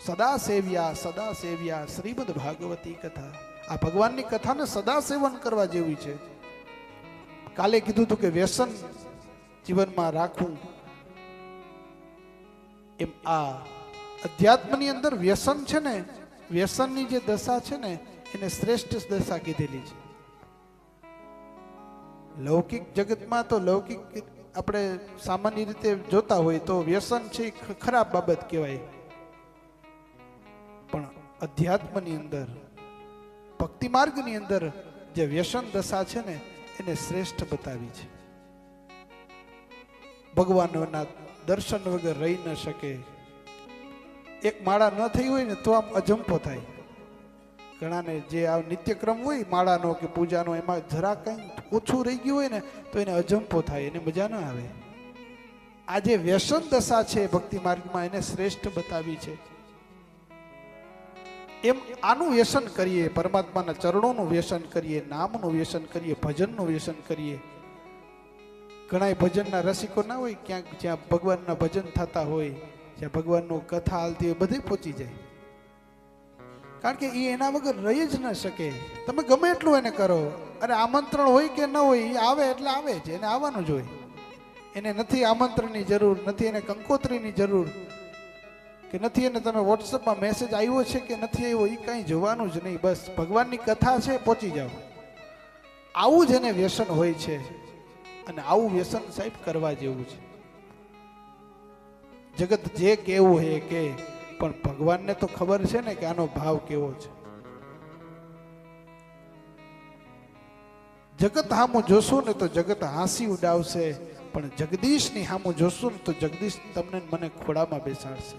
સદા સેવ્યા શ્રીમદ ભાગવતી કથા. આ ભગવાનની કથાને સદા સેવન કરવા જેવી છે. કાલે કીધું હતું કે વ્યસન જીવનમાં રાખવું, એમ આ અધ્યાત્મની અંદર વ્યસન છે ને, વ્યસનની જે દશા છે ને એને શ્રેષ્ઠ દશા કીધેલી છે. લૌકિક જગતમાં તો લૌકિક આપણે સામાન્ય રીતે જોતા હોય તો વ્યસન છે ખરાબ બાબત કહેવાય, પણ અધ્યાત્મની અંદર ભક્તિ માર્ગની અંદર જે વ્યસન દશા છે ને એને શ્રેષ્ઠ બતાવી છે. ભગવાનના દર્શન વગર રહી ન શકે. એક માળા ન થઈ હોય ને તો આમ અજંપો થાય. ઘણાને જે આ નિત્યક્રમ હોય માળાનો કે પૂજાનો, એમાં જરા કંઈ ઓછું રહી ગયું હોય ને તો એને અજંપો થાય, એને મજા ન આવે. આ જે વ્યસન દશા છે ભક્તિ માર્ગમાં એને શ્રેષ્ઠ બતાવી છે. એમ આનું વ્યસન કરીએ, પરમાત્માના ચરણોનું વ્યસન કરીએ, નામનું વ્યસન કરીએ, ભજનનું વ્યસન કરીએ. ઘણા ભજનના રસિકો ના હોય, ક્યાંક જ્યાં ભગવાનના ભજન થતા હોય, જ્યાં ભગવાનનું કથા હાલતી હોય, બધે પહોંચી જાય. કારણ કે એ એના વગર રહી જ ન શકે. તમે ગમે એટલું એને કરો, અરે આમંત્રણ હોય કે ન હોય, એ આવે એટલે આવે છે, એને આવવાનું જ હોય. એને નથી આમંત્રણની જરૂર, નથી એને કંકોત્રીની જરૂર, કે નથી એને તમે વોટ્સઅપમાં મેસેજ આવ્યો છે કે નથી આવ્યો એ કંઈ જોવાનું જ નહીં. બસ ભગવાનની કથા છે, પહોંચી જાઓ. આવું જ એને વ્યસન હોય છે, અને આવું વ્યસન સાહેબ કરવા જેવું છે. જગત જે કેવું હે કે, પણ ભગવાનને તો ખબર છે ને કે આનો ભાવ કેવો છે. જગત હામું જોશો ને તો જગત હાંસી ઉડાવશે, પણ જગદીશની હામું જોશો ને તો જગદીશ તમને મને ખોળામાં બેસાડશે.